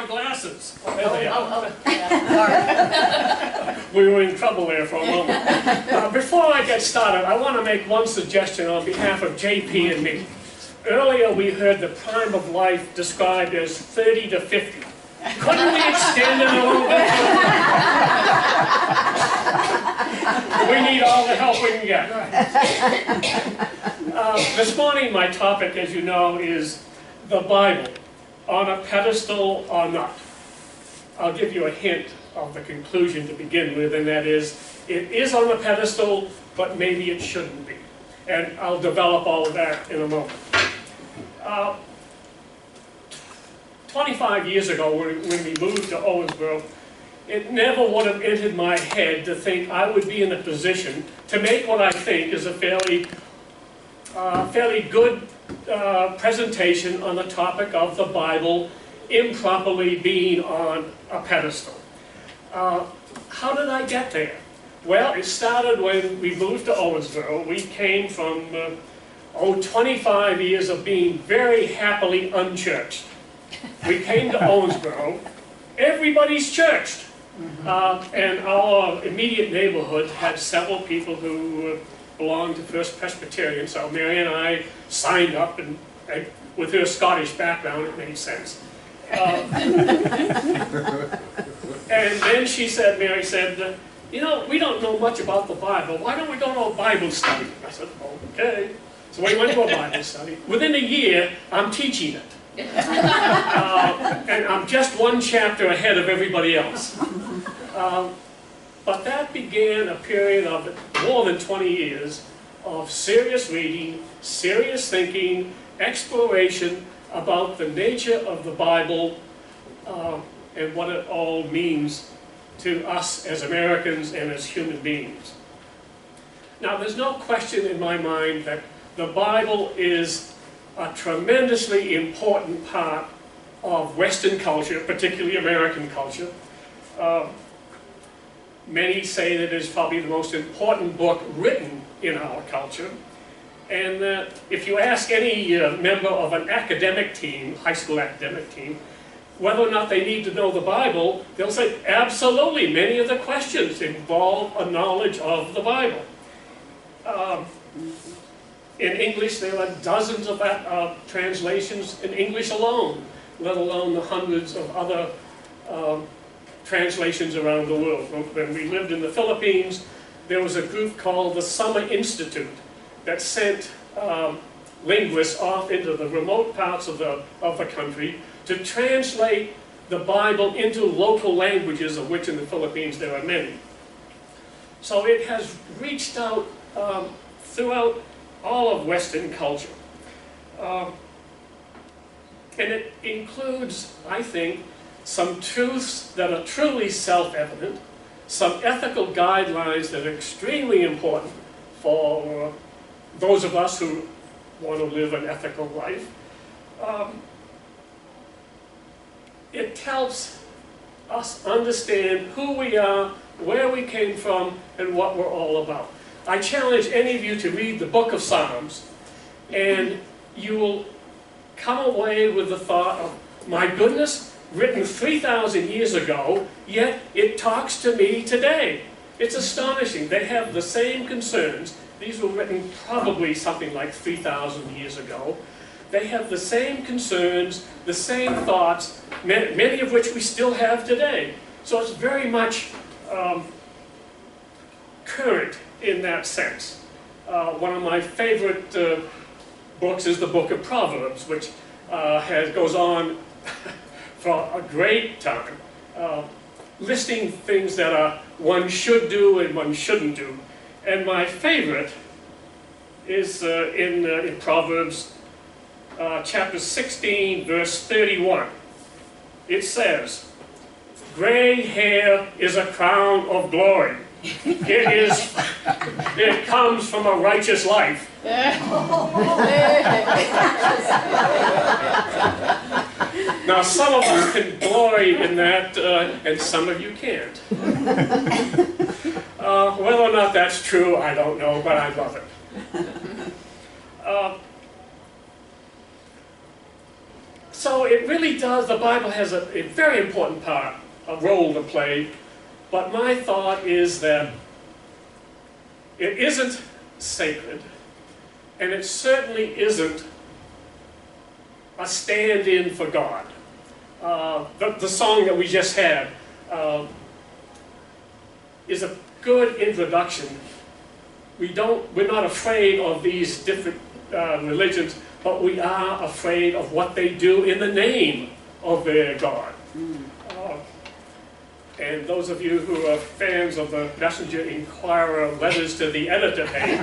my glasses. Oh, there they are. Oh, yeah. We were in trouble there for a moment. Before I get started, I want to make one suggestion on behalf of JP and me. Earlier we heard the prime of life described as 30 to 50. Couldn't we extend it a little bit? We need all the help we can get. This morning my topic, as you know, is the Bible, on a pedestal or not. I'll give you a hint of the conclusion to begin with, and that is, it is on a pedestal, but maybe it shouldn't be. And I'll develop all of that in a moment. 25 years ago, when we moved to Owensboro, it never would have entered my head to think I would be in a position to make what I think is a fairly good presentation on the topic of the Bible improperly being on a pedestal. How did I get there? Well, it started when we moved to Owensboro. We came from 25 years of being very happily unchurched. We came to Owensboro. Everybody's churched. And our immediate neighborhood had several people who belonged to First Presbyterian, so Mary and I signed up, and with her Scottish background, it made sense. And then Mary said, you know, we don't know much about the Bible. Why don't we go to a Bible study? I said, okay. So we went to a Bible study. Within a year, I'm teaching it. And I'm just one chapter ahead of everybody else. But that began a period of more than 20 years of serious reading, serious thinking, exploration about the nature of the Bible and what it all means to us as Americans and as human beings. Now, there's no question in my mind that the Bible is a tremendously important part of Western culture, particularly American culture. Many say that it is probably the most important book written in our culture. And if you ask any member of an academic team, high school academic team, whether or not they need to know the Bible, they'll say, absolutely, many of the questions involve a knowledge of the Bible. In English, there are dozens of translations in English alone, let alone the hundreds of other translations around the world. When we lived in the Philippines, there was a group called the Summer Institute that sent linguists off into the remote parts of the country to translate the Bible into local languages, of which in the Philippines there are many. So it has reached out throughout all of Western culture. And it includes, I think, some truths that are truly self-evident, some ethical guidelines that are extremely important for those of us who want to live an ethical life. It helps us understand who we are, where we came from, and what we're all about. I challenge any of you to read the book of Psalms, and you will come away with the thought of, my goodness, written 3,000 years ago, yet it talks to me today. It's astonishing. They have the same concerns. These were written probably something like 3,000 years ago. They have the same concerns, the same thoughts, many of which we still have today. So it's very much current in that sense. One of my favorite books is the book of Proverbs, which goes on for a great time, listing things that one should do and one shouldn't do. And my favorite is in Proverbs chapter 16, verse 31. It says, "Gray hair is a crown of glory. It comes from a righteous life." Now, some of us can glory in that, and some of you can't. Whether or not that's true, I don't know, but I love it. So it really does, the Bible has a very important part, a role to play, but my thought is that it isn't sacred, and it certainly isn't a stand-in for God. The song that we just had is a good introduction. We're not afraid of these different religions, but we are afraid of what they do in the name of their God. And those of you who are fans of the Messenger Inquirer letters to the editor page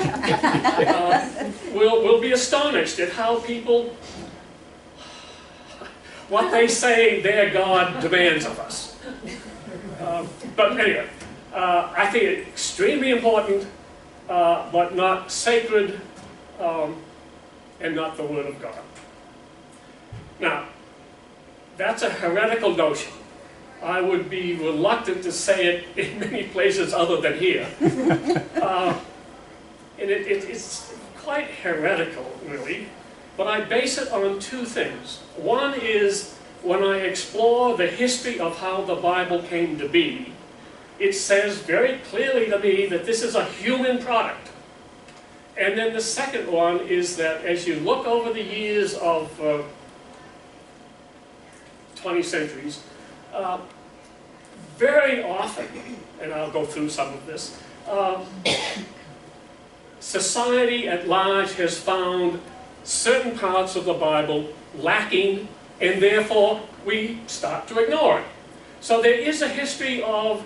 will be astonished at how people, what they say their God demands of us. But anyway, I think it's extremely important, but not sacred, and not the Word of God. Now, that's a heretical notion. I would be reluctant to say it in many places other than here. And it's quite heretical, really. But I base it on two things. One is, when I explore the history of how the Bible came to be, it says very clearly to me that this is a human product. And then the second one is that as you look over the years of 20 centuries, very often, and I'll go through some of this, society at large has found certain parts of the Bible lacking, and therefore we start to ignore it. So there is a history of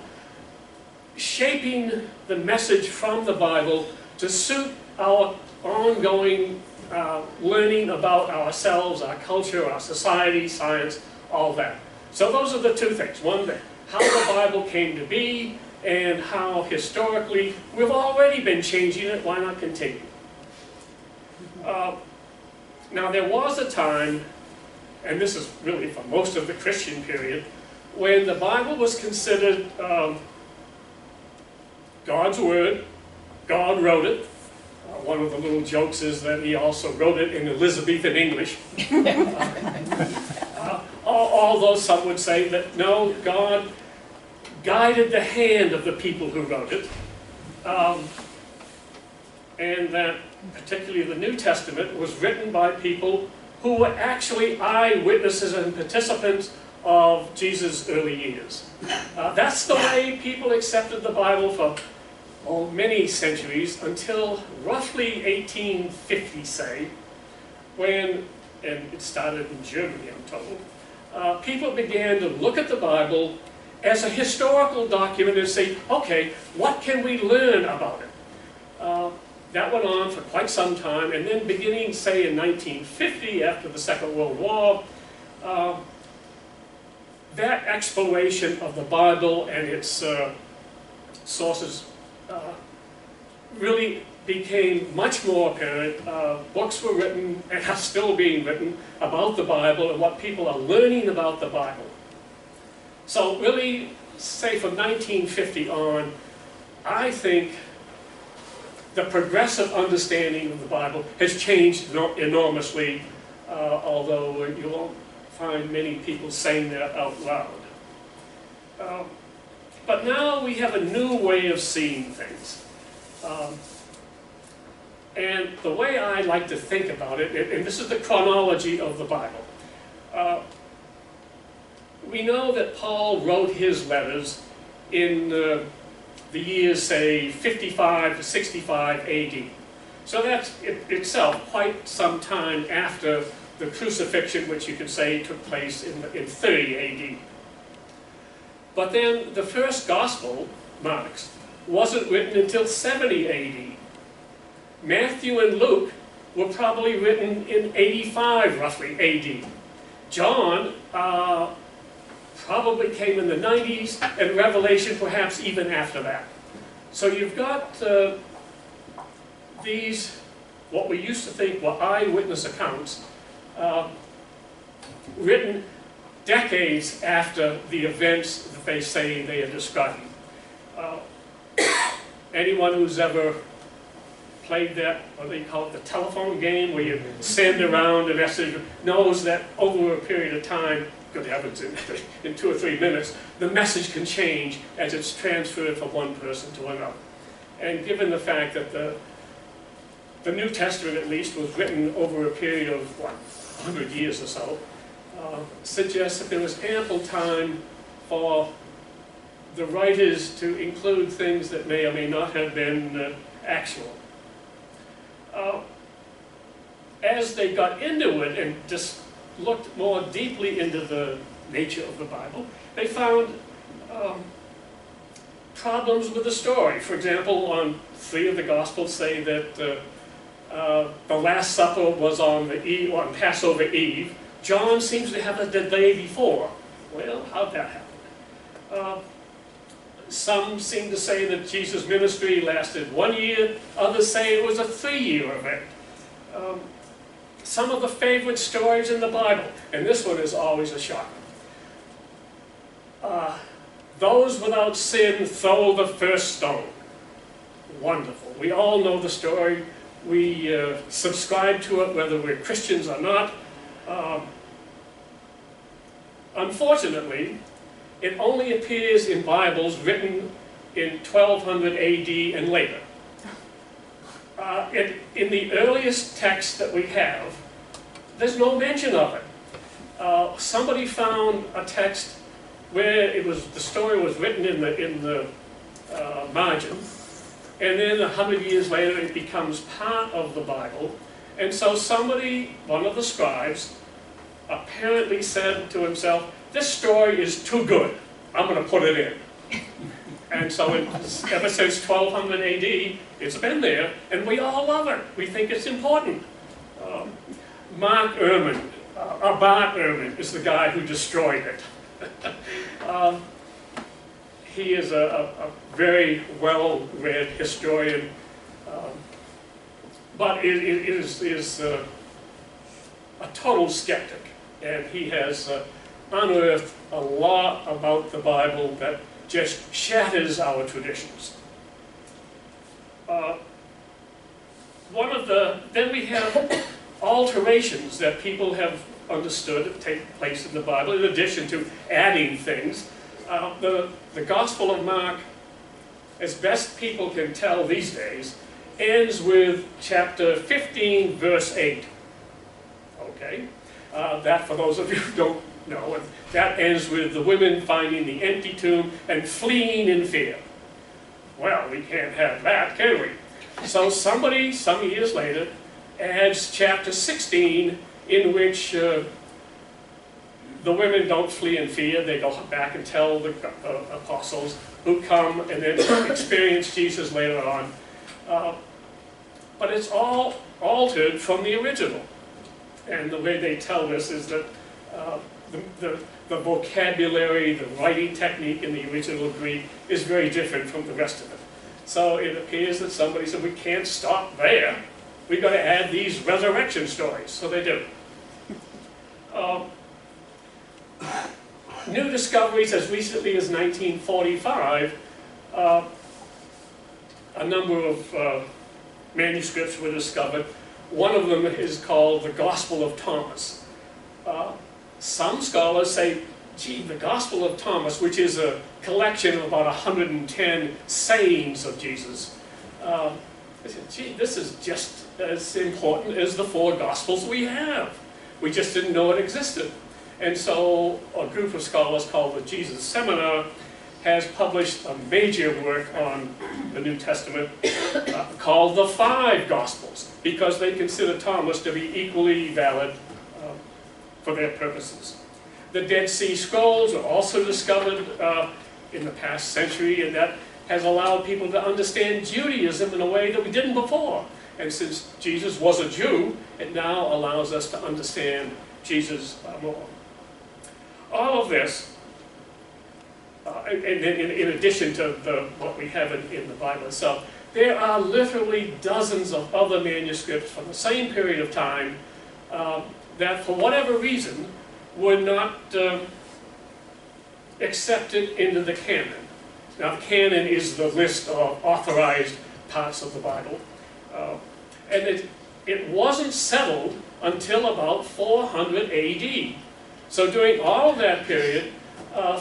shaping the message from the Bible to suit our ongoing learning about ourselves, our culture, our society, science, all that. So those are the two things. One, how the Bible came to be, and how historically we've already been changing it. Why not continue? Now there was a time, and this is really for most of the Christian period, when the Bible was considered God's Word. God wrote it. One of the little jokes is that he also wrote it in Elizabethan English. Although some would say that no, God guided the hand of the people who wrote it. And that particularly the New Testament was written by people who were actually eyewitnesses and participants of Jesus' early years. That's the way people accepted the Bible for many centuries, until roughly 1850, say, when, and it started in Germany, I'm told, people began to look at the Bible as a historical document and say, okay, what can we learn about it? That went on for quite some time, and then beginning, say, in 1950, after the Second World War, that exploration of the Bible and its sources really became much more apparent. Books were written, and are still being written, about the Bible and what people are learning about the Bible. So really, say from 1950 on, I think the progressive understanding of the Bible has changed enormously, although you won't find many people saying that out loud. But now we have a new way of seeing things. And the way I like to think about it, and this is the chronology of the Bible. We know that Paul wrote his letters in the years, say, 55 to 65 AD. So that's itself quite some time after the crucifixion, which you could say took place in 30 AD. But then the first gospel, Mark's, wasn't written until 70 AD. Matthew and Luke were probably written in 85, roughly, AD. John probably came in the 90s, and Revelation perhaps even after that. So you've got these, what we used to think were eyewitness accounts, written decades after the events that they say they are describing. Anyone who's ever played that, what do they call it, the telephone game, where you send around a message, knows that over a period of time, good heavens, in 2 or 3 minutes, the message can change as it's transferred from one person to another. And given the fact that the New Testament, at least, was written over a period of, what, 100 years or so, suggests that there was ample time for the writers to include things that may or may not have been actual. As they got into it and just looked more deeply into the nature of the Bible, they found problems with the story. For example, on 3 of the Gospels say that the Last Supper was on Passover Eve. John seems to have it the day before. Well, how'd that happen? Some seem to say that Jesus' ministry lasted 1 year. Others say it was a 3-year event. Some of the favorite stories in the Bible, and this one is always a shocker. Those without sin throw the first stone. Wonderful. We all know the story. We subscribe to it whether we're Christians or not. Unfortunately, it only appears in Bibles written in 1200 AD and later. In the earliest text that we have, there's no mention of it. Somebody found a text where the story was written in the margin, and then 100 years later it becomes part of the Bible. And so somebody, one of the scribes, apparently said to himself, "This story is too good. I'm going to put it in." And so ever since 1200 AD, it's been there, and we all love it. We think it's important. Bart Ehrman is the guy who destroyed it. He is a very well-read historian, but is a total skeptic, and he has unearthed a lot about the Bible that just shatters our traditions. Then we have alterations that people have understood take place in the Bible, in addition to adding things. The Gospel of Mark, as best people can tell these days, ends with chapter 15, verse 8. Okay? That, for those of you who don't know, that ends with the women finding the empty tomb and fleeing in fear. Well, we can't have that, can we? So somebody, some years later, adds chapter 16, in which the women don't flee in fear. They go back and tell the apostles, who come and then experience Jesus later on. But it's all altered from the original. And the way they tell this is that the vocabulary, the writing technique in the original Greek is very different from the rest of it. So it appears that somebody said, we can't stop there. We've got to add these resurrection stories. So they do. New discoveries as recently as 1945, a number of manuscripts were discovered. One of them is called the Gospel of Thomas. Some scholars say, gee, the Gospel of Thomas, which is a collection of about 110 sayings of Jesus, they said, gee, this is just as important as the 4 Gospels we have. We just didn't know it existed. And so a group of scholars called the Jesus Seminar has published a major work on the New Testament called the 5 Gospels, because they consider Thomas to be equally valid for their purposes. The Dead Sea Scrolls were also discovered in the past century, and that has allowed people to understand Judaism in a way that we didn't before. And since Jesus was a Jew, it now allows us to understand Jesus more. All of this, in addition to what we have in the Bible itself, there are literally dozens of other manuscripts from the same period of time that, for whatever reason, were not accepted into the canon. Now, the canon is the list of authorized parts of the Bible. And it wasn't settled until about 400 AD. So during all of that period,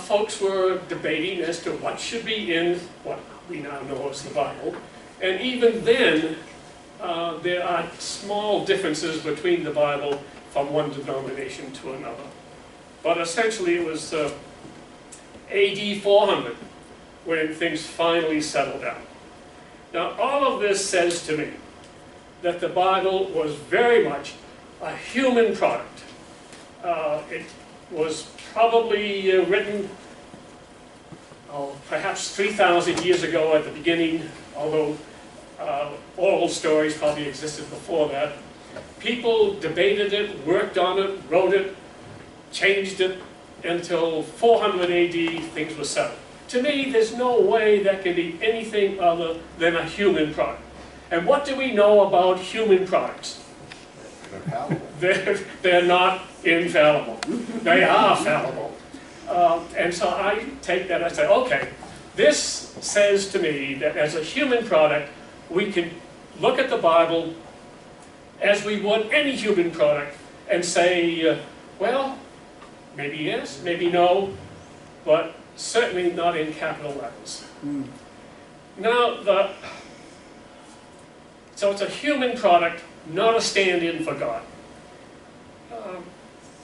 folks were debating as to what should be in what we now know as the Bible. And even then, there are small differences between the Bible from one denomination to another. But essentially it was AD 400 when things finally settled down. Now all of this says to me that the Bible was very much a human product. It was probably written perhaps 3,000 years ago at the beginning, although oral stories probably existed before that. People debated it, worked on it, wrote it, changed it, until 400 AD things were settled. To me, there's no way that can be anything other than a human product. And what do we know about human products? They're not infallible. They are fallible. And so I take that, I say, okay, this says to me that as a human product, we can look at the Bible as we would any human product and say, well, maybe yes, maybe no, but certainly not in capital letters. Now, so it's a human product, not a stand-in for God.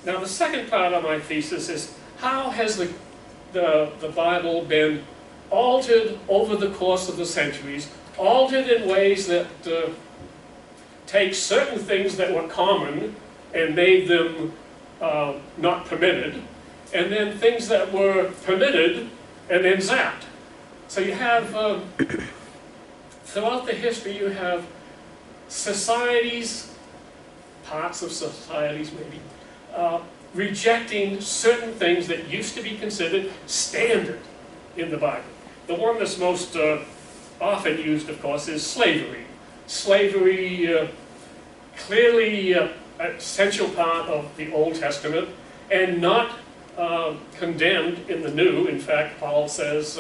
Now the second part of my thesis is, how has the Bible been altered over the course of the centuries, altered in ways that take certain things that were common and made them not permitted, and then things that were permitted and then zapped. So you have, throughout the history, you have societies, parts of societies maybe, rejecting certain things that used to be considered standard in the Bible. The one that's most often used, of course, is slavery. Slavery, clearly an essential part of the Old Testament, and not condemned in the New. In fact, Paul says,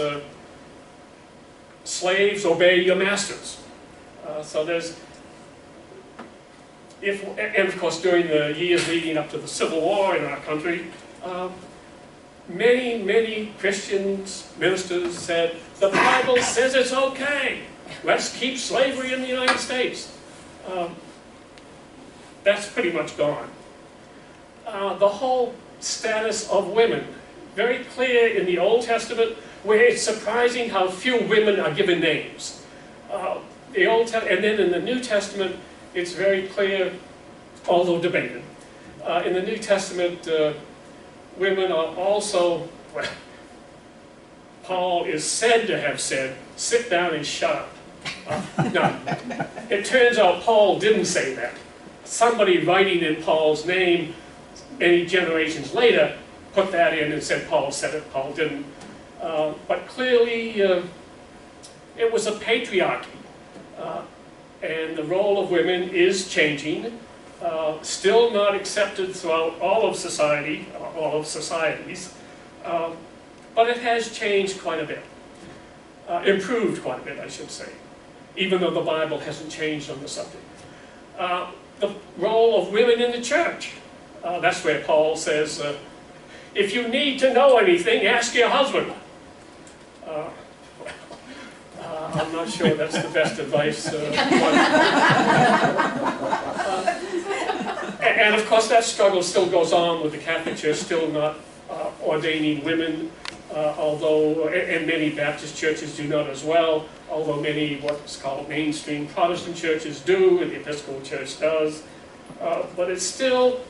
slaves, obey your masters. So there's, and of course during the years leading up to the Civil War in our country, many Christians, ministers said, the Bible says it's okay. Let's keep slavery in the United States. That's pretty much gone. The whole status of women, very clear in the Old Testament, where it's surprising how few women are given names. And then in the New Testament, it's very clear, although debated. In the New Testament, women are also, well, Paul is said to have said, sit down and shut up. No, it turns out Paul didn't say that. Somebody writing in Paul's name many generations later put that in and said Paul said it, Paul didn't. But clearly it was a patriarchy. And the role of women is changing, still not accepted throughout all of society, all of societies, but it has changed quite a bit, improved quite a bit, I should say, even though the Bible hasn't changed on the subject. The role of women in the church, that's where Paul says, if you need to know anything, ask your husband. I'm not sure that's the best advice. And of course that struggle still goes on with the Catholic Church still not ordaining women, although, and many Baptist churches do not as well, although many what's called mainstream Protestant churches do, and the Episcopal Church does. But it's still,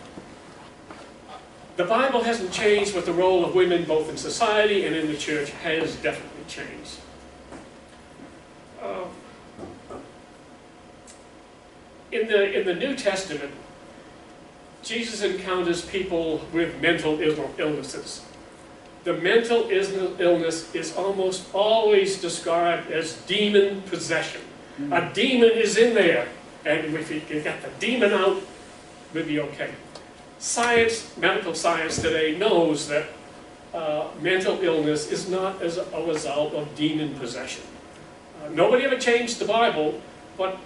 the Bible hasn't changed, but the role of women both in society and in the church has definitely changed. In the New Testament, Jesus encounters people with mental illnesses. The mental illness is almost always described as demon possession. A demon is in there, and if you can get the demon out, we'll be okay. Science, medical science today knows that mental illness is not as a result of demon possession. Nobody ever changed the Bible, but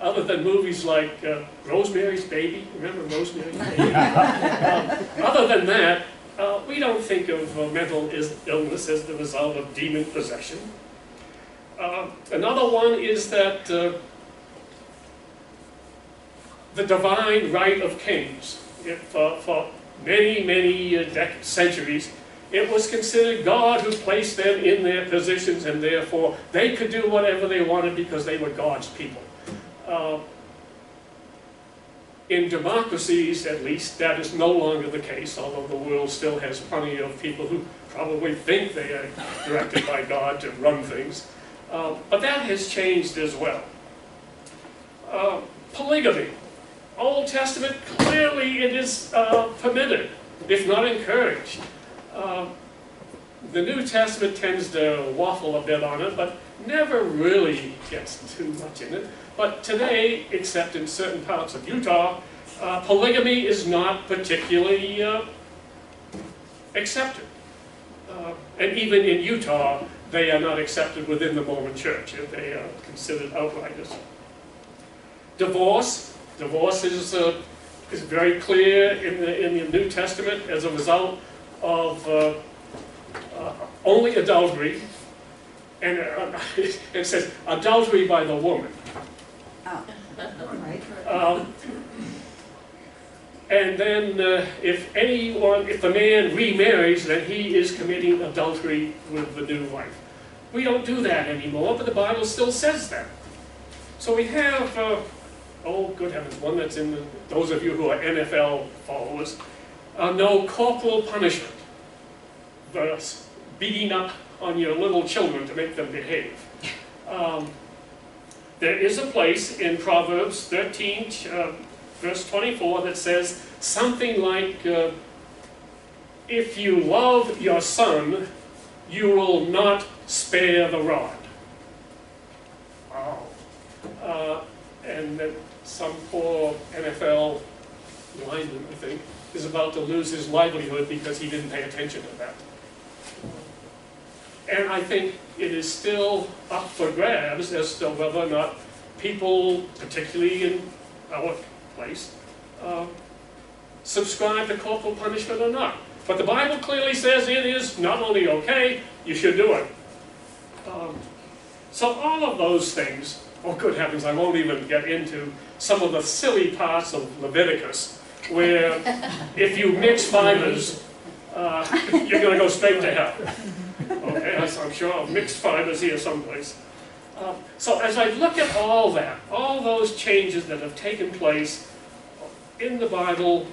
other than movies like Rosemary's Baby. Remember Rosemary's Baby? Other than that, we don't think of mental illness as the result of demon possession. Another one is that the divine right of kings. For many, many centuries, it was considered God who placed them in their positions, and therefore they could do whatever they wanted because they were God's people. In democracies, at least, that is no longer the case, although the world still has plenty of people who probably think they are directed by God to run things. But that has changed as well. Polygamy. Old Testament, clearly it is permitted, if not encouraged. The New Testament tends to waffle a bit on it, but never really gets too much in it. But today, except in certain parts of Utah, polygamy is not particularly accepted. And even in Utah, they are not accepted within the Mormon Church. They are considered outriders. Divorce. Divorce is very clear in the New Testament as a result of only adultery, and it says adultery by the woman. Oh, right. And then if the man remarries, then he is committing adultery with the new wife. We don't do that anymore, but the Bible still says that. So we have, oh good heavens, one that's in those of you who are NFL followers, no corporal punishment. Thus, beating up on your little children to make them behave. There is a place in Proverbs 13, verse 24, that says something like, if you love your son, you will not spare the rod. Wow. And then some poor NFL lineman, I think, is about to lose his livelihood because he didn't pay attention to that. And I think it is still up for grabs as to whether or not people, particularly in our place, subscribe to corporal punishment or not. But the Bible clearly says it is not only okay, you should do it. So all of those things, oh good heavens, I won't even get into some of the silly parts of Leviticus, where if you mix fibers, you're going to go straight to hell. Okay, I'm sure of mixed fibers here someplace. So as I look at all that, all those changes that have taken place in the Bible,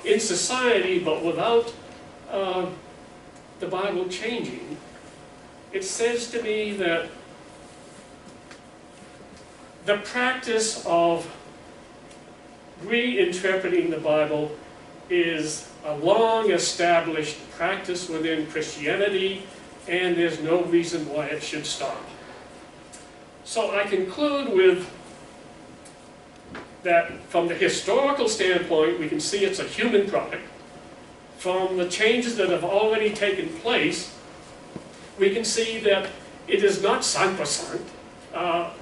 in society, but without the Bible changing, it says to me that the practice of reinterpreting the Bible is a long-established practice within Christianity, and there's no reason why it should stop. So I conclude with that from the historical standpoint, we can see it's a human product. From the changes that have already taken place, we can see that it is not sacrosanct.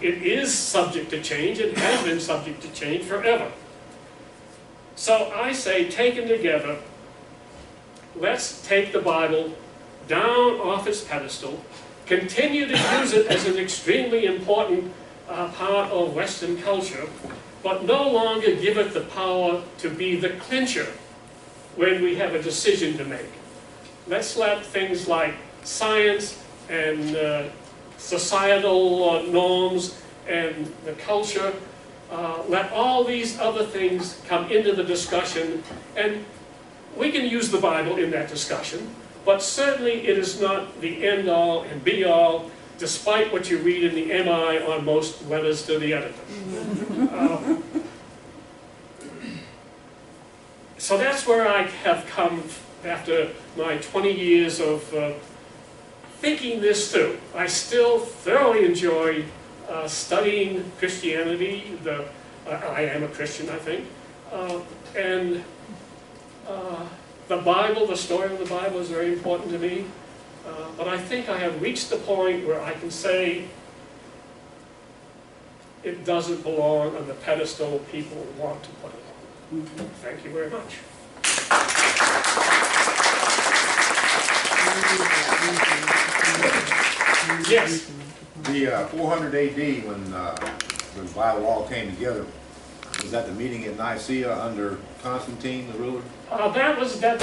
It is subject to change. It has been subject to change forever. So I say, taken together, let's take the Bible down off its pedestal, continue to use it as an extremely important part of Western culture, but no longer give it the power to be the clincher when we have a decision to make. Let's let things like science and societal norms and the culture, let all these other things come into the discussion, and we can use the Bible in that discussion, but certainly it is not the end-all and be-all, despite what you read in the MI on most letters to the editor. So that's where I have come after my 20 years of thinking this through. I still thoroughly enjoy studying Christianity. I am a Christian, I think. And the Bible, the story of the Bible is very important to me. But I think I have reached the point where I can say, it doesn't belong on the pedestal people want to put it on. Thank you very much. Yes. The 400 AD, when Bible law came together, was that the meeting at Nicaea under Constantine, the ruler? That was a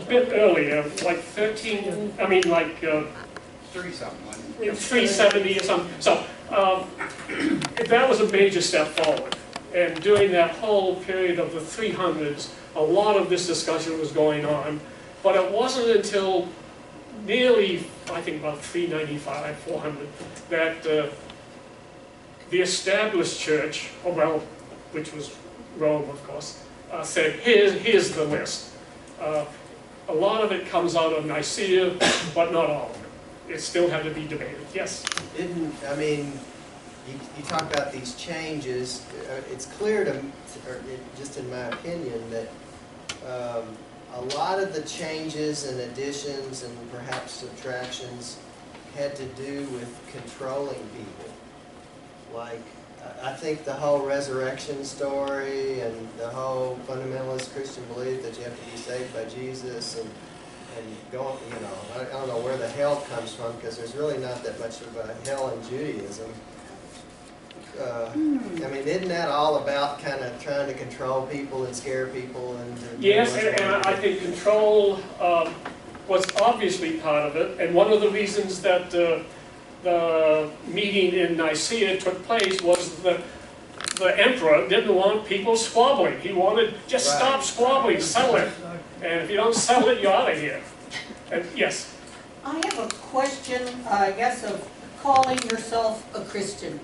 bit earlier, like 13. I mean, like 370 or something. So that was a major step forward. And during that whole period of the 300s, a lot of this discussion was going on. But it wasn't until nearly, I think about 395, 400, that the established church, oh, well, which was Rome, of course, said, here's the list. A lot of it comes out of Nicaea, but not all of it. It still had to be debated. Yes? I mean, you talk about these changes. It's clear to, or just in my opinion, that a lot of the changes and additions and perhaps subtractions had to do with controlling people. Like, I think the whole resurrection story and the whole fundamentalist Christian belief that you have to be saved by Jesus and going, you know, I don't know where the hell comes from, because there's really not that much of a hell in Judaism. I mean, isn't that all about kind of trying to control people and scare people? Yes, and I think control was obviously part of it, and one of the reasons that the meeting in Nicaea took place was the emperor didn't want people squabbling. He wanted, just stop squabbling, settle it. And if you don't settle it, you're out of here. And yes? I have a question, I guess, of calling yourself a Christian.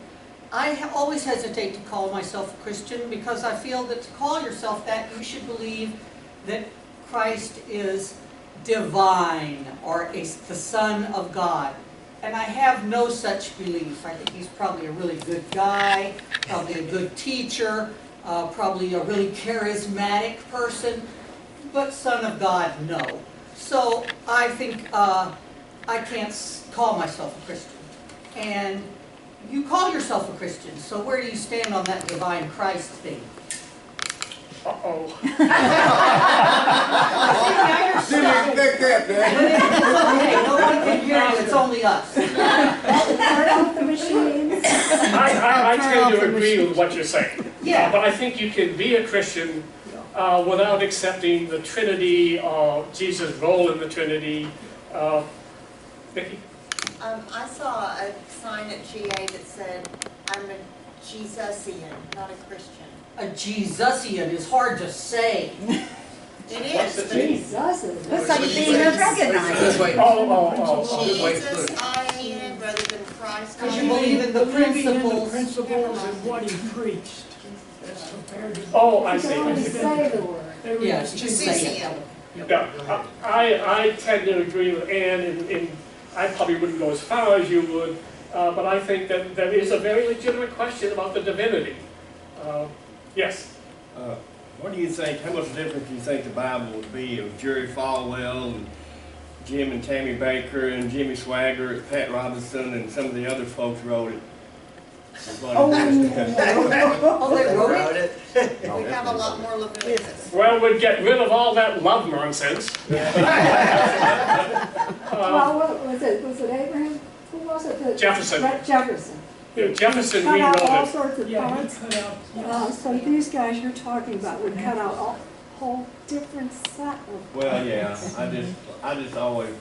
I always hesitate to call myself a Christian because I feel that to call yourself that, you should believe that Christ is divine or is the Son of God. And I have no such belief. I think he's probably a really good guy, probably a good teacher, probably a really charismatic person, but Son of God, no. So I think I can't call myself a Christian. And you call yourself a Christian, so where do you stand on that divine Christ thing? Uh-oh. Didn't expect that, man. Okay, nobody can hear you, it's only us. Turn off the machines. I tend to agree with what you're saying. Yeah. But I think you can be a Christian without accepting the Trinity or Jesus' role in the Trinity. Vicki? I saw a sign at GA that said, I'm a Jesusian, not a Christian. A Jesusian is hard to say. It What's is. it mean? Jesus. It's like being recognized. Jesus-I-N rather than Christ. Because you believe in the principles. and what he preached. That's compared to. Oh, I You see. can only say the word. Yes, you can say it. Yeah, I tend to agree with Ann, and I probably wouldn't go as far as you would, but I think that there is a very legitimate question about the divinity. Yes? What do you think, how much different do you think the Bible would be if Jerry Falwell and Jim and Tammy Baker and Jimmy Swaggart, Pat Robinson, and some of the other folks wrote it? Oh, they wrote it? We have a lot more Leviticus. Well, we'd get rid of all that love nonsense. Well, what was it? Was it Abraham? Who was it? Jefferson. Jefferson. Jefferson Cut out all rewrote it. sorts of Yeah, he parts. cut out. So these guys you're talking about would cut out a whole different set of. Well, yeah, I just always,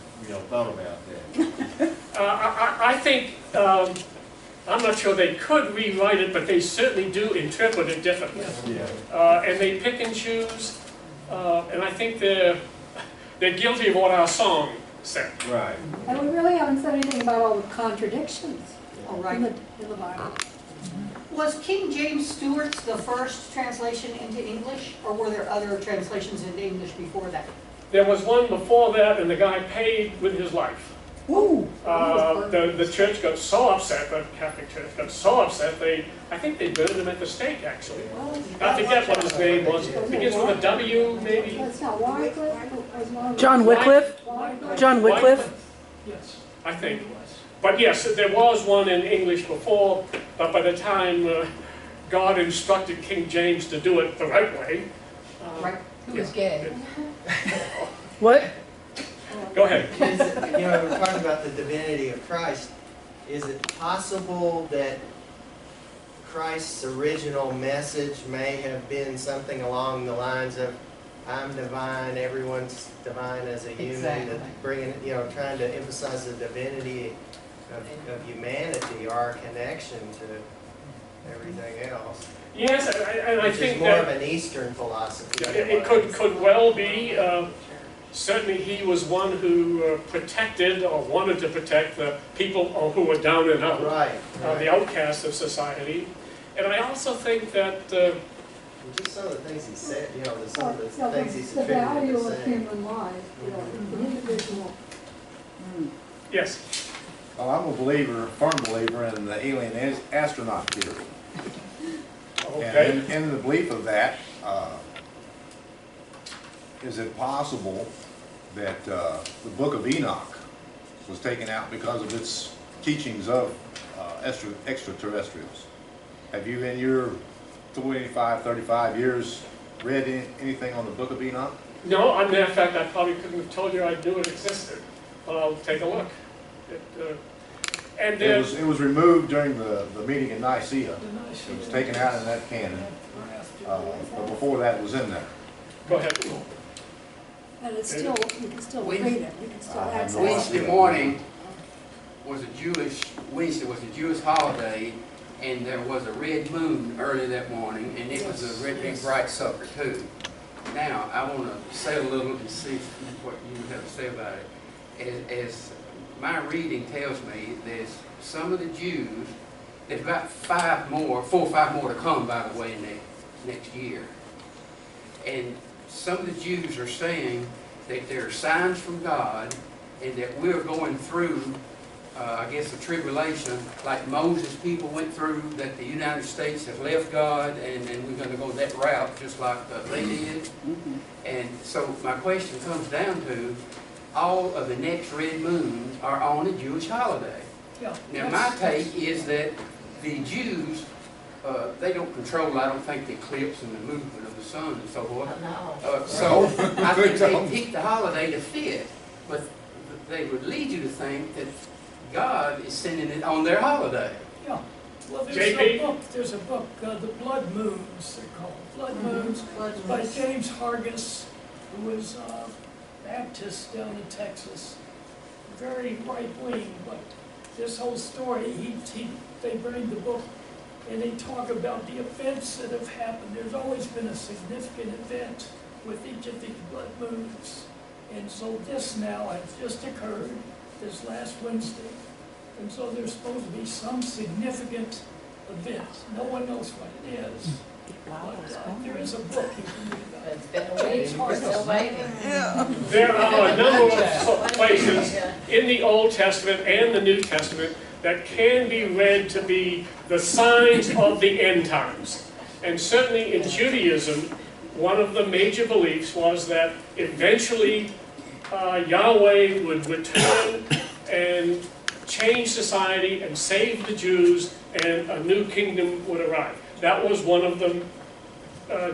thought about that. I think, I'm not sure they could rewrite it, but they certainly do interpret it differently. Yeah. And they pick and choose, and I think they're guilty of what our song said. Right. And we really haven't said anything about all the contradictions Oh, right. in the Bible. Was King James Stewart's the first translation into English, or were there other translations into English before that? There was one before that, and the guy paid with his life. Ooh. The church got so upset, the Catholic Church got so upset, I think they burned him at the stake, actually. I forget what his name was. Begins with a W, maybe? That's not Wycliffe. Was one of John Wycliffe? Wycliffe. John Wycliffe? Yes. I think. But yes, there was one in English before, but by the time God instructed King James to do it the right way. Right. Who is gay? What? Go ahead. Is it, you know, we're talking about the divinity of Christ. Is it possible that Christ's original message may have been something along the lines of, I'm divine, everyone's divine as a human, Exactly. that bringing, you know, trying to emphasize the divinity of humanity, our connection to everything else? Yes, and I Which think is more of that an Eastern philosophy. it could well be. Certainly he was one who protected or wanted to protect the people who were down and out, Right. the outcasts of society. And I also think that Just some of the things he said, you know, some of the So things he's the value attributed to of saying. human life, the individual. yes, Well, I'm a believer, firm believer in the alien astronaut theory. okay. And in the belief of that, is it possible that the Book of Enoch was taken out because of its teachings of extraterrestrials? Have you, in your 25, 35 years, read anything on the Book of Enoch? No, as a matter of fact, I probably couldn't have told you I knew it existed, but I'll take a look. And It was removed during the meeting in Nicaea. The It was taken out in that canon, but before that it was in there. go ahead. And it's still, you can still read it, you can still I have access no it. Wednesday morning was Wednesday was a Jewish holiday, and there was a red moon early that morning, and it was a red, big, bright sucker too. Now, I want to say a little and see what you have to say about it. As my reading tells me, there's some of the Jews, there's about 4 or 5 more to come, by the way, next year. And some of the Jews are saying that there are signs from God and that we're going through, I guess, a tribulation like Moses' people went through, that the United States has left God and we're going to go that route just like they did. And so my question comes down to, all of the next red moons are on a Jewish holiday. Yeah. Now my take is that the Jews, they don't control, I don't think, the eclipse and the movement of the sun and so forth. So I think they pick the holiday to fit, but they would lead you to think that God is sending it on their holiday. Yeah. Well, JP? there's a book, The Blood Moons, they're called. Blood Moons, by James Hargis, who was Baptist down in Texas. Very right-wing, but this whole story, they bring the book and they talk about the events that have happened. There's always been a significant event with each of these blood moons. And so this now has just occurred, this last Wednesday. And so there's supposed to be some significant event. No one knows what it is. But there is a book you can read about. It's been waiting, we're still waiting. There are a number of places in the Old Testament and the New Testament that can be read to be the signs of the end times. And certainly in Judaism, one of the major beliefs was that eventually Yahweh would return and change society and save the Jews, and a new kingdom would arrive. That was one of the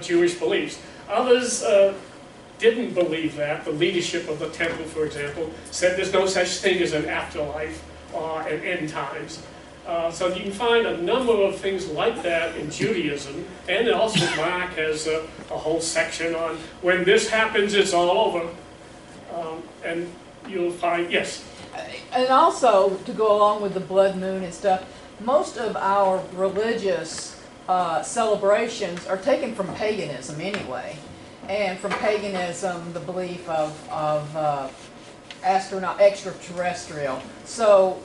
Jewish beliefs. Others didn't believe that. The leadership of the temple, for example, said there's no such thing as an afterlife or an end times. So you can find a number of things like that in Judaism, and also Mark has a whole section on when this happens, it's all over. And you'll find, yes. And also, to go along with the blood moon and stuff, most of our religious celebrations are taken from paganism anyway. And from paganism, the belief of extraterrestrial. So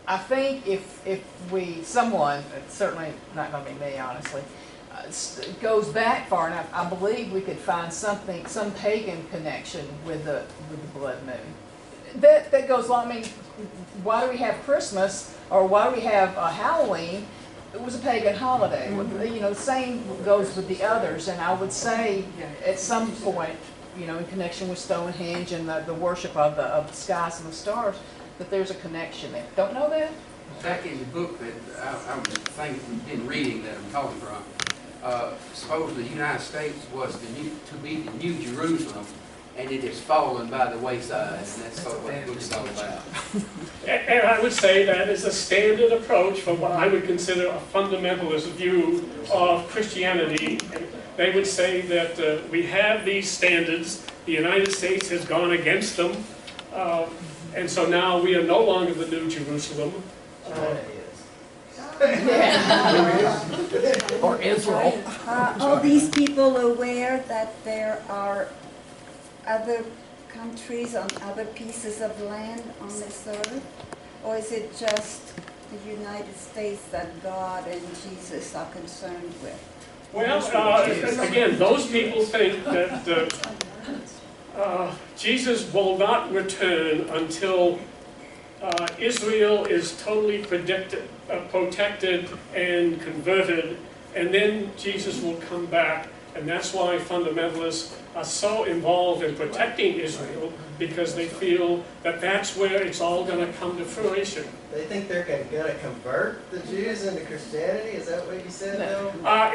I think if someone, it's certainly not going to be me, honestly, goes back far enough, I believe we could find some pagan connection with the blood moon. That goes along. I mean, why do we have Christmas, or why do we have Halloween? It was a pagan holiday. You know, the same goes with the others. And I would say, at some point, you know, in connection with Stonehenge and the worship of the skies and the stars, that there's a connection there. Don't know that? Back in the book that I was in reading that I'm talking from, supposedly the United States was to be the New Jerusalem, and it has fallen by the wayside, and that's sort of what the book is all about. And I would say that is a standard approach for what I would consider a fundamentalist view of Christianity. And they would say that we have these standards, the United States has gone against them, and so now we are no longer the New Jerusalem. China is. Or Israel. Are these people aware that there are other countries on other pieces of land on this earth? Or is it just the United States that God and Jesus are concerned with? Well, again, those people think that Jesus will not return until Israel is totally protected and converted, and then Jesus will come back. And that's why fundamentalists are so involved in protecting Israel, because they feel that that's where it's all going to come to fruition. They think they're going to convert the Jews into Christianity? Is that what you said, Bill?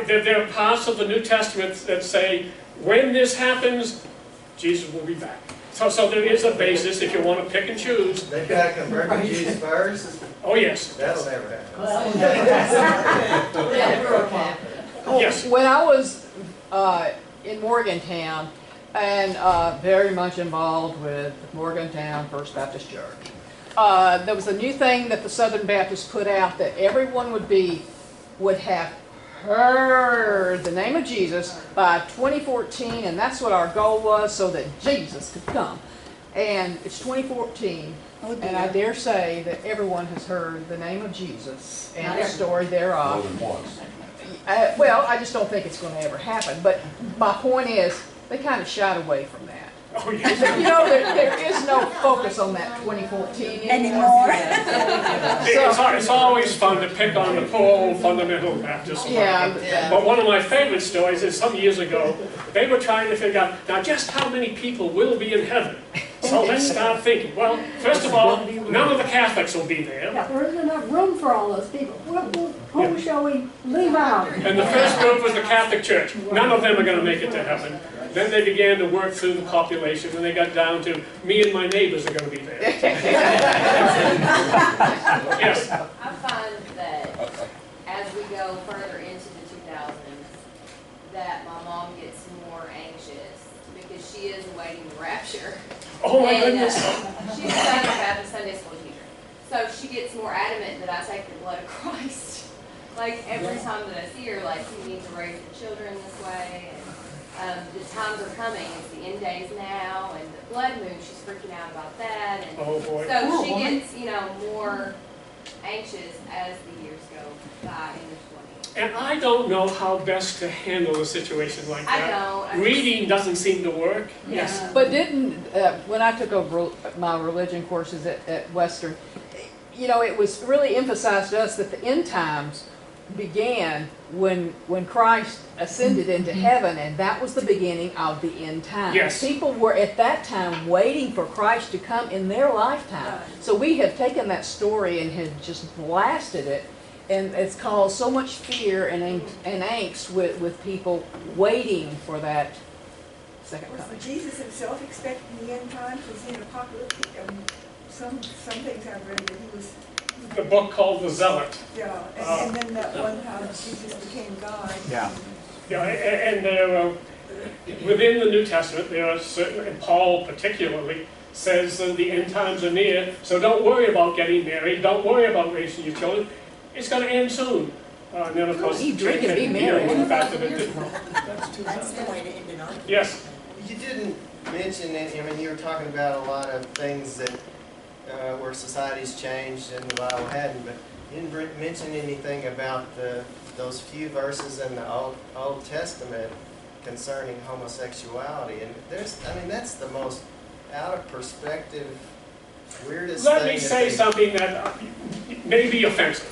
There are parts of the New Testament that say, when this happens, Jesus will be back. So there is a basis if you want to pick and choose. They've got to convert the Jews first? Oh, yes. That'll never happen. Yes. When I was in Morgantown, and very much involved with Morgantown First Baptist Church, there was a new thing that the Southern Baptists put out that everyone would have heard the name of Jesus by 2014, and that's what our goal was, so that Jesus could come. And it's 2014, and I dare say that everyone has heard the name of Jesus and the story thereof. More than once. Well, I just don't think it's going to ever happen. But my point is, they kind of shied away from that. Oh, yes. You know, there is no focus on that 2014 Anymore. It's always fun to pick on the poor old fundamental Baptists. Yeah. But one of my favorite stories is some years ago, they were trying to figure out, now just how many people will be in heaven? So let's start thinking. Well, first of all, none of the Catholics will be there. Yeah, there isn't enough room for all those people. Who shall we leave out? And the first group was the Catholic Church. None of them are going to make it to heaven. Then they began to work through the population, and they got down to, me and my neighbors are going to be there. Yes? I find that as we go further into the 2000s, that my mom gets more anxious because she is awaiting the rapture. Oh my goodness. She's a Southern Baptist Sunday school teacher. So she gets more adamant that I take the blood of Christ. Like every time that I see her, like, you need to raise your children this way. And the times are coming. It's the end days now, and the blood moon. She's freaking out about that. And Oh boy. so she gets, more anxious as the years go by in the 20s. And I don't know how best to handle a situation like I that. don't. Reading doesn't seem to work. Yes. But when I took over my religion courses at Western, it was really emphasized to us that the end times began when Christ ascended into heaven, and that was the beginning of the end times. Yes. People were at that time waiting for Christ to come in their lifetime. So we have taken that story and have just blasted it, and it's caused so much fear and angst with people waiting for that second coming. Was Jesus himself expecting the end times? Was he an apocalyptic? Some things I've read that he was. The book called The Zealot. Yeah, and then that one how Jesus became God. Yeah. Yeah, and there, within the New Testament, there are certain, and Paul particularly says that the end times are near, so don't worry about getting married, don't worry about raising your children, it's going to end soon. And then, of course, Eat, drink, and be the merry. fact that it didn't. That's the way to end it on. Yes. You didn't mention any, you were talking about a lot of things that where society's changed and the Bible hadn't, but you didn't mention anything about those few verses in the Old Testament concerning homosexuality. And that's the most out of perspective, weirdest thing. Let me say something that may be offensive.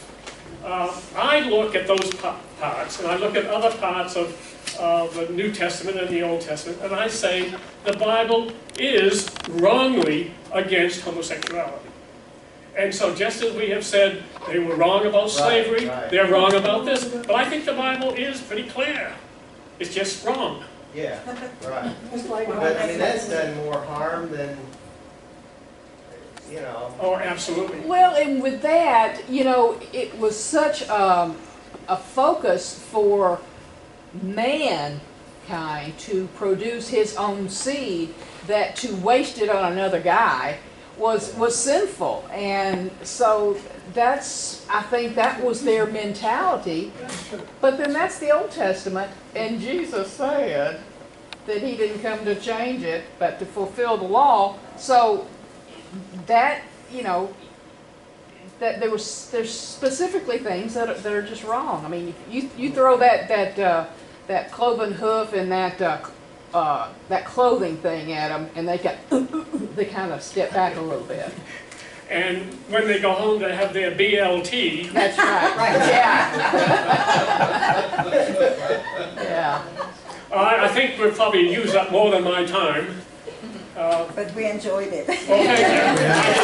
I look at those parts, and I look at other parts of the New Testament and the Old Testament, and I say the Bible is wrongly against homosexuality. And so just as we have said they were wrong about slavery, right. they're wrong about this, but I think the Bible is pretty clear. It's just wrong. Yeah, right. It's like, But I mean, that's done more harm than, you know. Oh, absolutely. Well, and with that, you know, it was such a focus for mankind to produce his own seed that to waste it on another guy was sinful. And so that's, I think that was their mentality. But then that's the Old Testament, and Jesus said that he didn't come to change it, but to fulfill the law. So that, you know, that there's specifically things that are just wrong. I mean, you throw that cloven hoof and that clothing thing at them, and they kind of step back a little bit. And when they go home to have their BLT, That's right. Right. Yeah. Yeah. I think we've probably used up more than my time. But we enjoyed it. Okay.